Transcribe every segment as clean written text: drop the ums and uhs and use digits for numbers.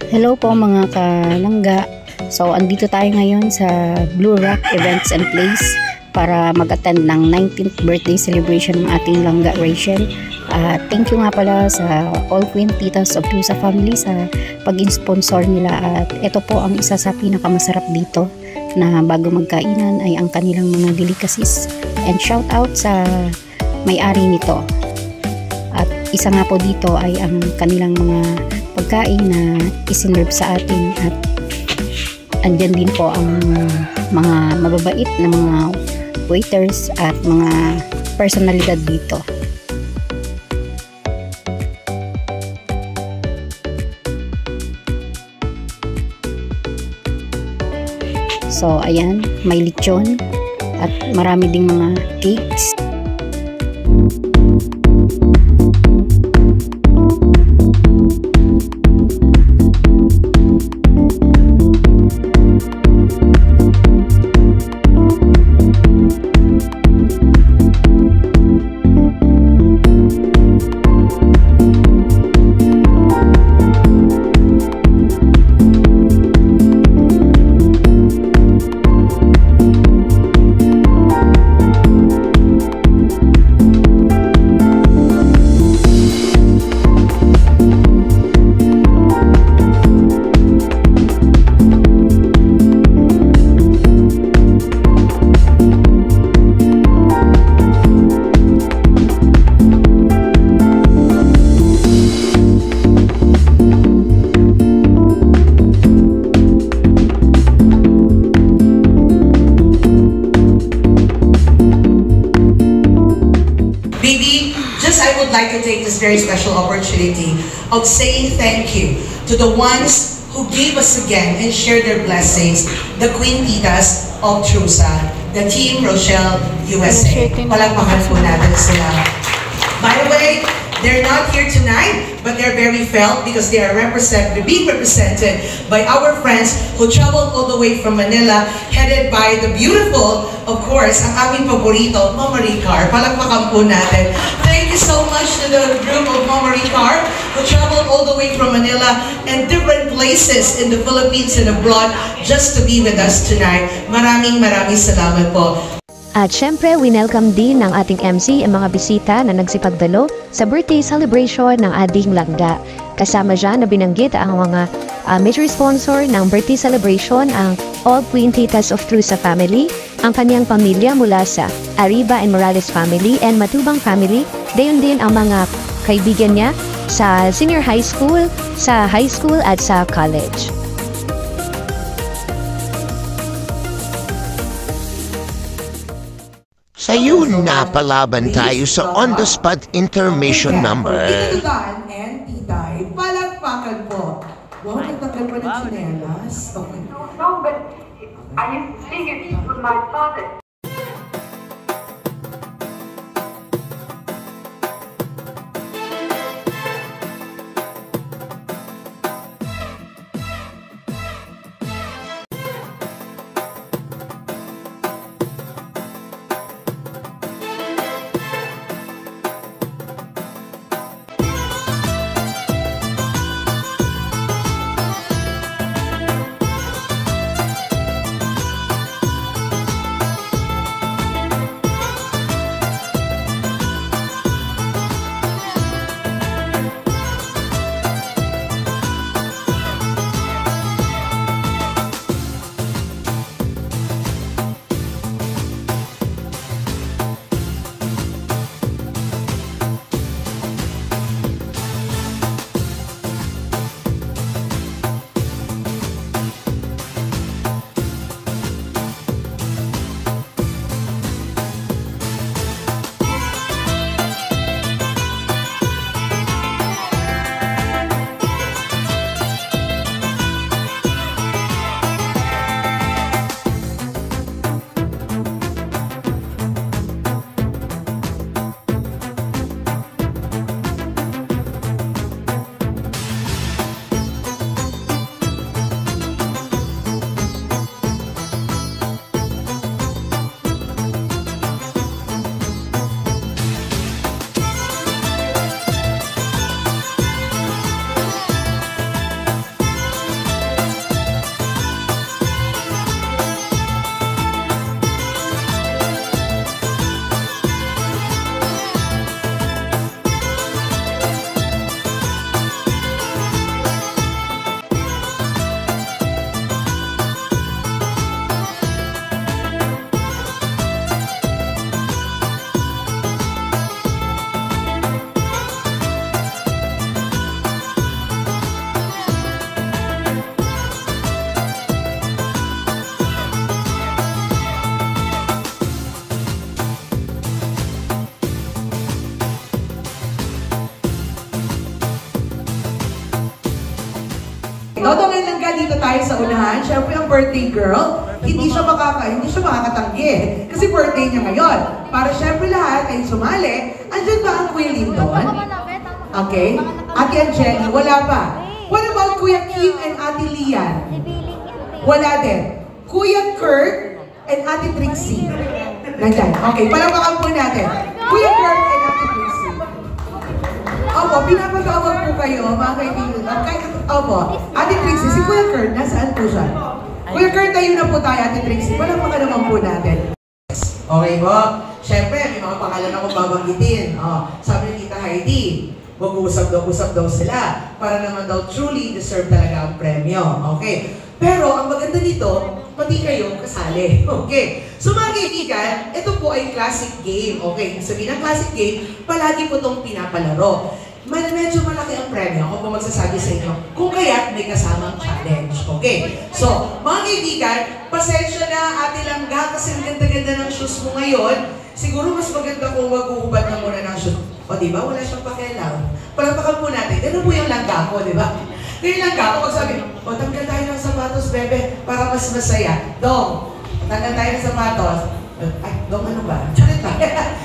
Hello po mga kalangga. So andito tayo ngayon sa Blue Rock Events and Place para mag-attend ng 19th birthday celebration ng ating langga Rachel. Thank you nga pala sa All Queen Titas of Trusa family sa pag-sponsor nila, at ito po ang isa sa pinakamasarap dito na bago magkainan ay ang kanilang mga delicacies, and shout out sa may-ari nito. At isa nga po dito ay ang kanilang mga pagkain na isinerve sa atin, at andyan din po ang mga mababait na mga waiters at mga personalidad dito. So ayan, may lechon at marami ding mga cakes. I would like to take this very special opportunity of saying thank you to the ones who gave us again and shared their blessings, the Queen Titas of Trusa, the Team Rochelle USA. Palakpakan po natin sila. By the way, they're not here tonight, but they're very felt because they are being represented by our friends who traveled all the way from Manila, headed by the beautiful, of course, ang aming paborito, Mama Ricar. Palakpakan po natin. Thank you so much to the group of Mama Ricar who traveled all the way from Manila and different places in the Philippines and abroad just to be with us tonight. Maraming salamat po. At syempre, winelcome din ng ating MC ang mga bisita na nagsipagdalo sa birthday celebration ng ating langga. Kasama dyan na binanggit ang mga major sponsor ng birthday celebration, ang All Queen Titas of Trusa family, ang kanyang pamilya mula sa Arriba and Morales family and Matubang family, dayon din ang mga kaibigan niya sa senior high school, sa high school at sa college. Ayun na, palaban tayo sa on-the-spot intermission number. Titudan and Titay, palakpakan po. Wow, nagtagal pa ng chinelas. Okay. No, but I think it's with my father. Dodong and Langga, dito tayo sa unahan. Siyempre, ang birthday girl, hindi siya makakatanggi. Kasi birthday niya ngayon. Para siyempre lahat ay sumali. Andyan ba ang Kuya Lindon? Okay. Ate Angeli, wala pa. What about Kuya Kim and Ate Lian? Wala din. Kuya Kurt and Ate Trixie. Nandyan. Okay, palamakan po natin. Kuya Kurt and Ate Trixie. Opo, pinapagawag po kayo, mga kaibigan. Opo, Ate Trixie, si Kuya Kurt, nasaan po siya? Kuya Kurt, tayo na po tayo, Ate Trixie. Palamakan naman po natin. Okay po? Siyempre, may mga pangalan akong babanggitin. Sabi ni Tita Heidi, mag-uusap daw sila para naman daw truly deserve talaga ang premyo. Okay. Pero ang maganda dito, pati kayo kasali. Okay. So mga kaibigan, ito po ay classic game. Okay. Sabihin ng classic game, palagi po itong pinapalaro. Medyo malaki ang premyo. Ako po magsasabi sa inyo, kung kaya't may kasamang challenge. Okay. So, mga kaibigan, pasensya na Ate Langga kasi ang ganda-ganda ng shoes mo ngayon. Siguro mas maganda kung mag-uubad na muna ng shoes. O diba? Wala siyang pakialam. Palampakan po natin. Ganun po yung langga ko, diba? Kaya yung langga ko, magsabi, o tanggal tayo ng sapatos, bebe, para mas masaya. Dong, tanggal tayo ng sapatos. Ay, Dong, ano ba? Chalit ba?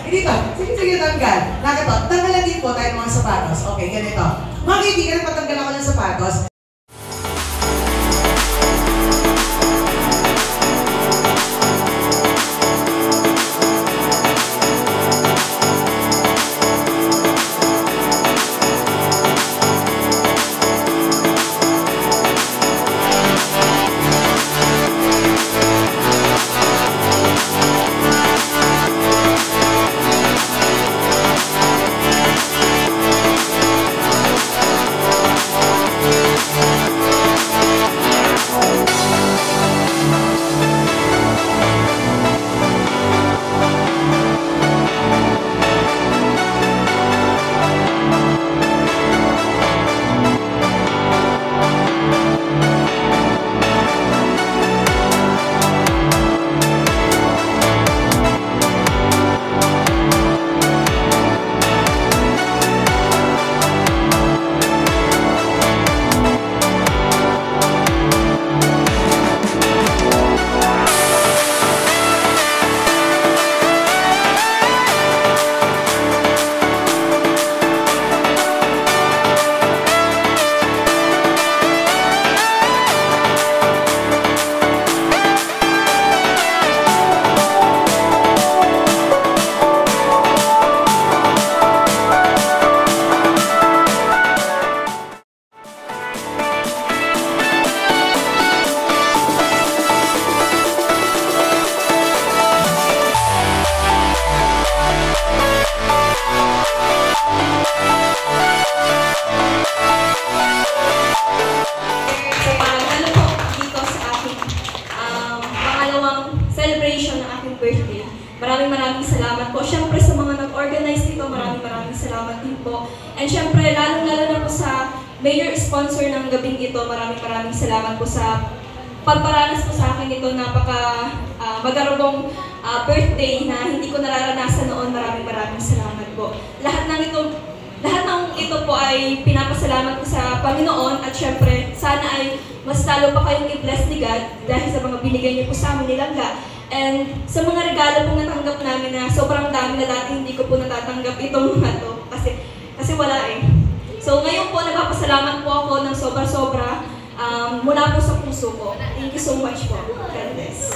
Hindi to. Sige, tanggal. Nakito, tanggalan din po tayo ng mga sapatos. Okay, ganito. Mga kaibigan, patanggal ako ng sapatos. Maraming salamat po. Siyempre sa mga nag-organize dito, maraming salamat din po. And siyempre, lalong-lalo na po sa major sponsor ng gabing ito, maraming salamat po sa pagparanas po sa akin ito. Napaka magarabong birthday na hindi ko nararanasan noon. Maraming salamat po. Lahat ng ito po ay pinapasalamat ko sa Panginoon at siyempre, sana ay mas talo pa kayong i-bless ni God dahil sa mga binigay niyo po sa amin ni Langga. And sa mga regalo pong natanggap namin na sobrang dami na dati hindi ko po natatanggap itong mga to kasi wala eh. So ngayon po nagpapasalamat po ako ng sobra-sobra mula po sa puso ko. Thank you so much po. God bless.